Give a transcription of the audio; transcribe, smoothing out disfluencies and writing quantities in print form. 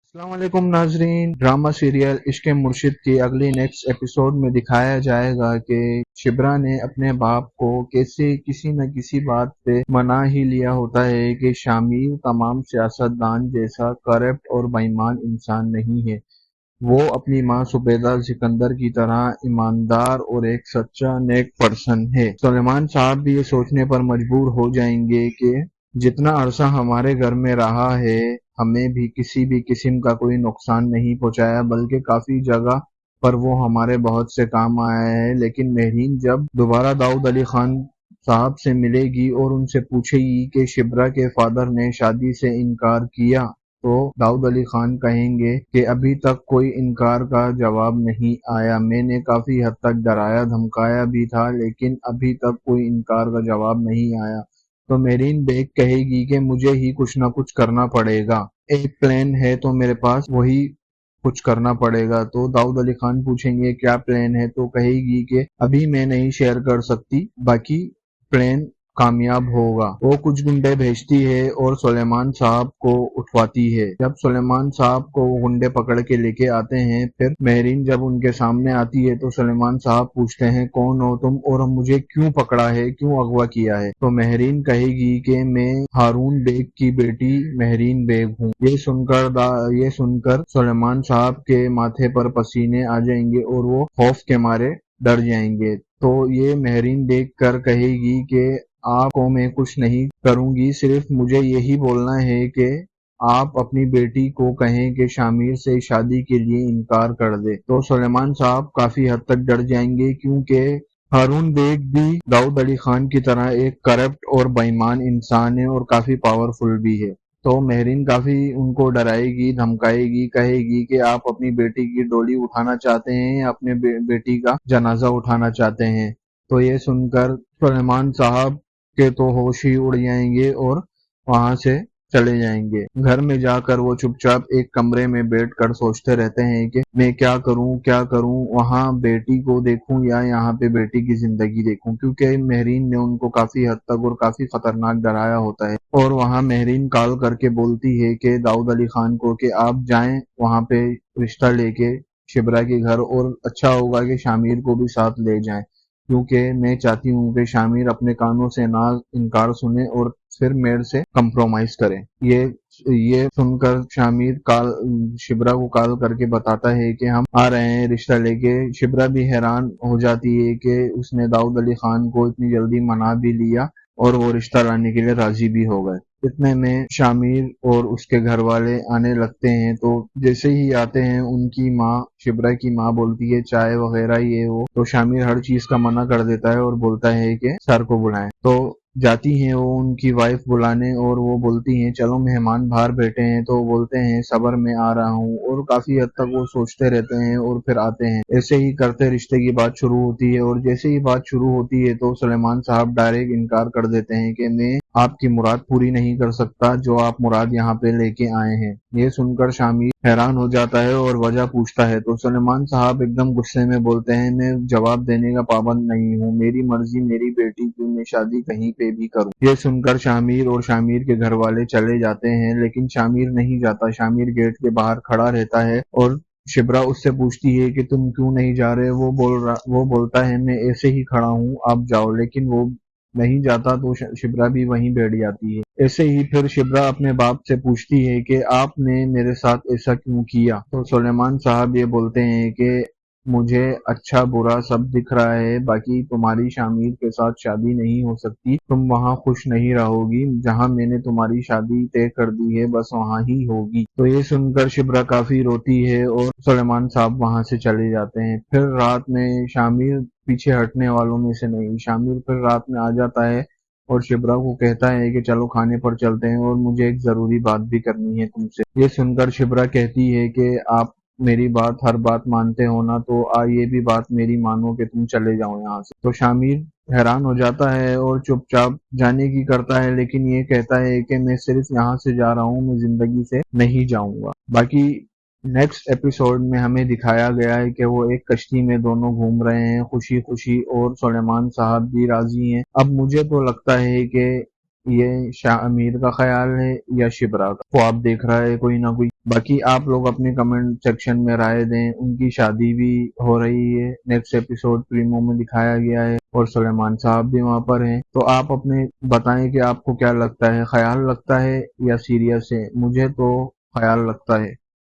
अस्सलाम वालेकुम नाजरीन। ड्रामा सीरियल इश्क मुर्शिद की अगली नेक्स्ट एपिसोड में दिखाया जाएगा कि शिब्रा ने अपने बाप को कैसे किसी न किसी बात पे मना ही लिया होता है कि शामिर तमाम सियासतदान जैसा करप्ट और बेईमान इंसान नहीं है। वो अपनी माँ सुबेदा सिकंदर की तरह ईमानदार और एक सच्चा नेक पर्सन है। सुलेमान साहब भी ये सोचने पर मजबूर हो जाएंगे कि जितना अरसा हमारे घर में रहा है हमें भी किसी भी किस्म का कोई नुकसान नहीं पहुंचाया, बल्कि काफी जगह पर वो हमारे बहुत से काम आया है। लेकिन मेहरीन जब दोबारा दाऊद अली खान साहब से मिलेगी और उनसे पूछेगी कि शिब्रा के फादर ने शादी से इनकार किया, तो दाऊद अली खान कहेंगे कि अभी तक कोई इनकार का जवाब नहीं आया। मैंने काफी हद तक डराया धमकाया भी था, लेकिन अभी तक कोई इनकार का जवाब नहीं आया। तो मेरीन बेग कहेगी कि मुझे ही कुछ ना कुछ करना पड़ेगा, एक प्लान है तो मेरे पास वही कुछ करना पड़ेगा। तो दाऊद अली खान पूछेंगे क्या प्लान है, तो कहेगी कि अभी मैं नहीं शेयर कर सकती, बाकी प्लान कामयाब होगा। वो कुछ गुंडे भेजती है और सुलेमान साहब को उठवाती है। जब सुलेमान साहब को वो गुंडे पकड़ के लेके आते हैं, फिर मेहरीन जब उनके सामने आती है तो सुलेमान साहब पूछते हैं कौन हो तुम और मुझे क्यों पकड़ा है, क्यों अगवा किया है। तो मेहरीन कहेगी कि मैं हारून बेग की बेटी मेहरीन बेग हूँ। ये सुनकर सुलेमान साहब के माथे पर पसीने आ जाएंगे और वो खौफ के मारे डर जाएंगे। तो ये मेहरीन देख कर कहेगी कि आपको मैं कुछ नहीं करूंगी, सिर्फ मुझे यही बोलना है कि आप अपनी बेटी को कहें कि शामिर से शादी के लिए इनकार कर दे। तो सुलेमान साहब काफी हद तक डर जाएंगे, क्योंकि हारून बेग भी दाऊद अली खान की तरह एक करप्ट और बेईमान इंसान है और काफी पावरफुल भी है। तो मेहरीन काफी उनको डराएगी धमकाएगी, कहेगी कि आप अपनी बेटी की डोली उठाना चाहते हैं या अपने बेटी का जनाजा उठाना चाहते हैं। तो ये सुनकर सुलेमान साहब के तो होश ही उड़ जाएंगे और वहां से चले जाएंगे। घर में जाकर वो चुपचाप एक कमरे में बैठकर सोचते रहते हैं कि मैं क्या करूं, वहां बेटी को देखूं या यहाँ पे बेटी की जिंदगी देखूं, क्योंकि मेहरीन ने उनको काफी हद तक और काफी खतरनाक डराया होता है। और वहां मेहरीन कॉल करके बोलती है कि दाऊद अली खान को कि आप जाएं वहां पे रिश्ता लेके शिब्रा के घर, और अच्छा होगा कि शामिर को भी साथ ले जाएं, क्योंकि मैं चाहती हूँ कि शामिर अपने कानों से ना इनकार सुने और फिर मेरे से कंप्रोमाइज करे। ये सुनकर शामिर शिब्रा को कॉल करके बताता है कि हम आ रहे हैं रिश्ता लेके। शिब्रा भी हैरान हो जाती है कि उसने दाऊद अली खान को इतनी जल्दी मना भी लिया और वो रिश्ता लाने के लिए राजी भी हो गए। इतने में शामिर और उसके घर वाले आने लगते हैं। तो जैसे ही आते हैं उनकी माँ शिब्रा की माँ बोलती है चाय वगैरह ये वो, तो शामिर हर चीज का मना कर देता है और बोलता है कि सर को बुलाएं। तो जाती हैं वो उनकी वाइफ बुलाने और वो बोलती हैं चलो मेहमान बाहर बैठे हैं। तो वो बोलते हैं सबर में आ रहा हूँ, और काफी हद तक वो सोचते रहते हैं और फिर आते हैं। ऐसे ही करते रिश्ते की बात शुरू होती है, और जैसे ही बात शुरू होती है तो सुलेमान साहब डायरेक्ट इनकार कर देते हैं कि मैं आपकी मुराद पूरी नहीं कर सकता जो आप मुराद यहाँ पे लेके आए हैं। ये सुनकर शामिर हैरान हो जाता है और वजह पूछता है। तो सुलेमान साहब एकदम गुस्से में बोलते हैं मैं जवाब देने का पाबंद नहीं हूँ, मेरी मर्जी मेरी बेटी की मैं शादी कहीं पे भी करूँ। ये सुनकर शामिर और शामिर के घर वाले चले जाते हैं, लेकिन शामिर नहीं जाता। शामिर गेट के बाहर खड़ा रहता है और शिब्रा उससे पूछती है कि तुम क्यों नहीं जा रहे। वो बोलता है मैं ऐसे ही खड़ा हूँ आप जाओ, लेकिन वो नहीं जाता। तो शिब्रा भी वहीं बैठ जाती है। ऐसे ही फिर शिब्रा अपने बाप से पूछती है कि आपने मेरे साथ ऐसा क्यों किया। तो सुलेमान साहब ये बोलते हैं कि मुझे अच्छा बुरा सब दिख रहा है, बाकी तुम्हारी शामिर के साथ शादी नहीं हो सकती, तुम वहाँ खुश नहीं रहोगी, जहाँ मैंने तुम्हारी शादी तय कर दी है बस वहाँ ही होगी। तो ये सुनकर शिब्रा काफी रोती है और सुलेमान साहब वहाँ से चले जाते हैं। फिर रात में शामिर पीछे हटने वालों में से नहीं, शामिर फिर रात में आ जाता है और शिब्रा को कहता है कि चलो खाने पर चलते हैं और मुझे एक जरूरी बात भी करनी है तुमसे। ये सुनकर शिब्रा कहती है कि आप मेरी बात हर बात मानते हो ना, तो ये भी बात मेरी मानो कि तुम चले जाओ यहाँ से। तो शामिर हैरान हो जाता है और चुपचाप जाने की करता है, लेकिन ये कहता है कि मैं सिर्फ यहाँ से जा रहा हूँ, मैं जिंदगी से नहीं जाऊंगा। बाकी नेक्स्ट एपिसोड में हमें दिखाया गया है कि वो एक कश्ती में दोनों घूम रहे हैं खुशी खुशी, और सुलेमान साहब भी राजी हैं। अब मुझे तो लगता है कि یہ شاہ امیر کا خیال ہے یا شبرا کا، وہ آپ دیکھ رہا ہے کوئی نہ کوئی۔ باقی آپ لوگ اپنے کمنٹ سیکشن میں رائے دیں۔ ان کی شادی بھی ہو رہی ہے، نیکسٹ ایپیسوڈ پریمو میں دکھایا گیا ہے اور سلیمان صاحب بھی وہاں پر ہیں۔ تو آپ اپنے بتائیں کہ آپ کو کیا لگتا ہے، خیال لگتا ہے یا سیریس ہے؟ مجھے تو خیال لگتا ہے۔